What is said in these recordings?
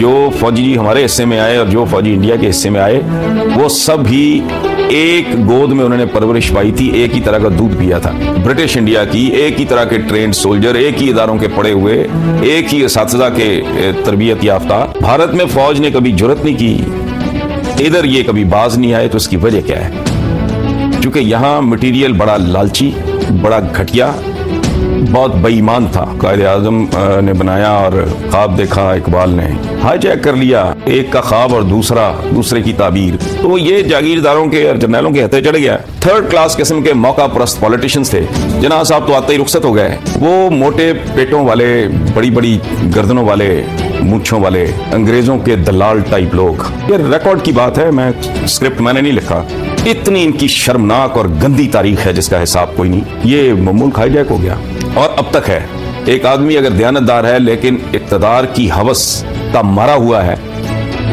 जो फौजी हमारे हिस्से में आए और जो फौजी इंडिया के हिस्से में आए, वो सब ही एक गोद में उन्होंने परवरिश पाई थी, एक ही तरह का दूध पिया था। ब्रिटिश इंडिया की एक ही तरह के ट्रेंड सोल्जर, एक ही इदारों के पढ़े हुए, एक ही असातिज़ा के तरबियत याफ्ता। भारत में फौज ने कभी जुर्रत नहीं की, इधर ये कभी बाज नहीं आए। तो इसकी वजह क्या है? क्योंकि यहाँ मटीरियल बड़ा लालची, बड़ा घटिया, बहुत बेईमान था। कायदे आज़म ने बनाया और ख्वाब देखा, इकबाल ने हाईजैक कर लिया एक का ख्वाब और दूसरे की ताबीर। तो ये जागीरदारों के और जर्नैलों के हथे चढ़ गया। थर्ड क्लास किस्म के मौका परस्त पॉलिटिशियंस थे। जनाब साहब तो आते ही रुखसत हो गए। वो मोटे पेटों वाले, बड़ी बड़ी गर्दनों वाले, मूंछों वाले अंग्रेजों के दलाल टाइप लोग। ये रिकॉर्ड की बात है, मैं स्क्रिप्ट मैंने नहीं लिखा। इतनी इनकी शर्मनाक और गंदी तारीख है जिसका हिसाब कोई नहीं। ये मुल्क हाईजैक हो गया और अब तक है। एक आदमी अगर दयानतदार है लेकिन इक़्तिदार की हवस का मारा हुआ है,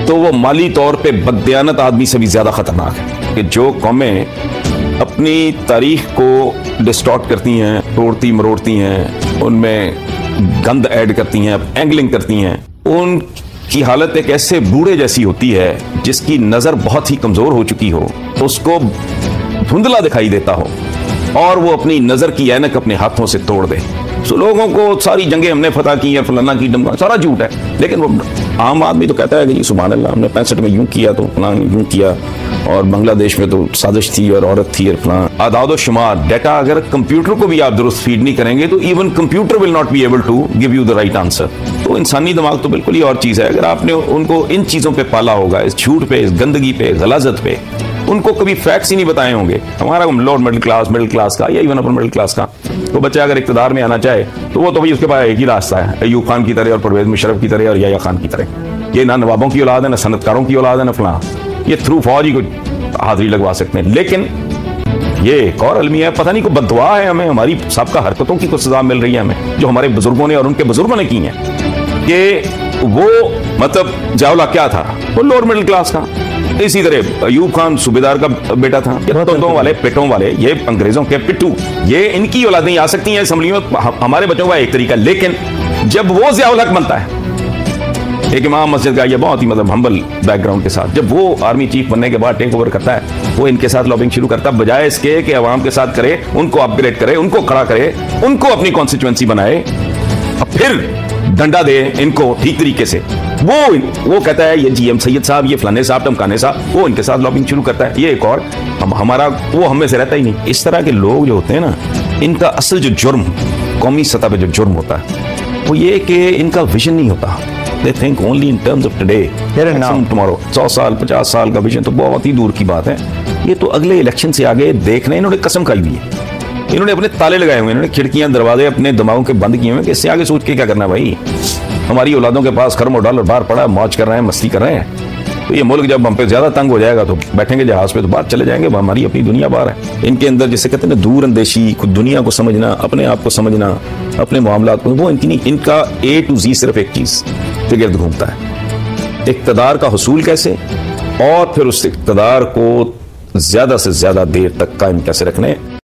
तो वो माली तौर पे बददियानत आदमी से भी ज्यादा खतरनाक है। कि जो कौमें अपनी तारीख को डिस्टॉर्ट करती हैं, तोड़ती मरोड़ती हैं, उनमें गंद ऐड करती हैं, एंगलिंग करती हैं, उनकी हालत एक ऐसे बूढ़े जैसी होती है जिसकी नजर बहुत ही कमजोर हो चुकी हो, उसको धुंधला दिखाई देता हो और वो अपनी नजर की ऐनक अपने हाथों से तोड़ दे। तो लोगों को सारी जंगें हमने फतह की है, फलाना की, डमका, सारा झूठ है। लेकिन वो आम आदमी तो कहता है कि सुभान अल्लाह, हमने 65 में यूं किया तो फलाना यूं किया, और बांग्लादेश में तो साजिश थी और औरत थी और फलाना। आदाद और शुमार डाटा अगर कंप्यूटर को भी आप दुरुस्त फीड नहीं करेंगे तो even computer will not be able to give you the right answer. तो इंसानी दिमाग तो बिल्कुल ही और चीज है। अगर आपने उनको इन चीजों पे पाला होगा, इस झूठ पे, इस गंदगी पे, गलाजत पे, उनको कभी फैक्ट्स ही नहीं बताए होंगे। हमारा लोअर मिडिल क्लास का या इवन अपर मिडिल क्लास का तो बच्चा अगर इक़्तिदार में आना चाहे तो वो तो भाई उसके पास एक ही रास्ता है, अयूब खान की तरह और परवेज मुशर्रफ की तरह और याया खान की तरह। ये ना नवाबों की औलाद है, ना सनतकारों की औलाद है, ना फलां। ये थ्रू फौज ही को हाजिरी लगवा सकते हैं। लेकिन ये एक और अलमिया है, पता नहीं को बददुआ है हमें, हमारी सबका हरकतों की कुछ सजा मिल रही है हमें, जो हमारे बुजुर्गों ने और उनके बुजुर्गों ने की है। कि वो मतलब जावला क्या था, वो लोअर मिडिल क्लास का। इसी तरह अयूब खान सूबेदार का बेटा था। तोतों वाले, पेटों वाले, ये अंग्रेजों के पिट्टू, ये इनकी औलादें आ सकती हैं असेंबली में। हमारे बच्चों का एक तरीका। लेकिन जब वो ज़ियाउल हक बनता है, एक इमाम मस्जिद का, ये बहुत ही मतलब हम्बल बैकग्राउंड के साथ, जब वो आर्मी चीफ बनने के बाद टेक ओवर करता है, वो इनके साथ लॉबिंग शुरू करता है, बजाय इसके कि अवाम के साथ करे, उनको अपग्रेड करे, उनको खड़ा करे, उनको अपनी कॉन्स्टिट्यूएंसी बनाए और फिर डंडा दे इनको ठीक तरीके से। वो कहता है ये जीएम सैयद साहब, ये फलाने साहब, टमकाने साहब, वो इनके साथ लॉबिंग शुरू करता है। ये एक और हमारा वो हमें से रहता ही नहीं। इस तरह के लोग जो होते हैं ना, इनका असल जो जुर्म, कौमी सतह पे जो जुर्म होता है, वो ये कि इनका विजन नहीं होता। They think only in terms of today, here and now, tomorrow। 100 साल 50 साल का विजन तो बहुत ही दूर की बात है। ये तो अगले इलेक्शन से आगे देखने इन्होंने कसम खाई हुई है। इन्होंने अपने ताले लगाए हुए, इन्होंने खिड़कियां दरवाजे अपने दिमागों के बंद किए हुए कि इससे आगे सोच के क्या करना भाई। हमारी औलादों के पास खरमो डॉलर बाहर पड़ा, मौज कर रहे हैं, मस्ती कर रहे हैं। तो ये मुल्क जब हम पे ज्यादा तंग हो जाएगा तो बैठेंगे जहाज पे तो बाहर चले जाएंगे। हमारी अपनी दुनिया बाहर है। इनके अंदर जिसे कहते हैं ना दूर अंदेशी, खुद दुनिया को समझना, अपने आप को समझना, अपने मामलात को, वो इनकी नहीं। इनका A to Z सिर्फ एक चीज के गिर्द घूमता है, इक़्तिदार का हुसूल कैसे, और फिर उस इक़्तिदार को ज्यादा से ज्यादा देर तक कायम कैसे रखने।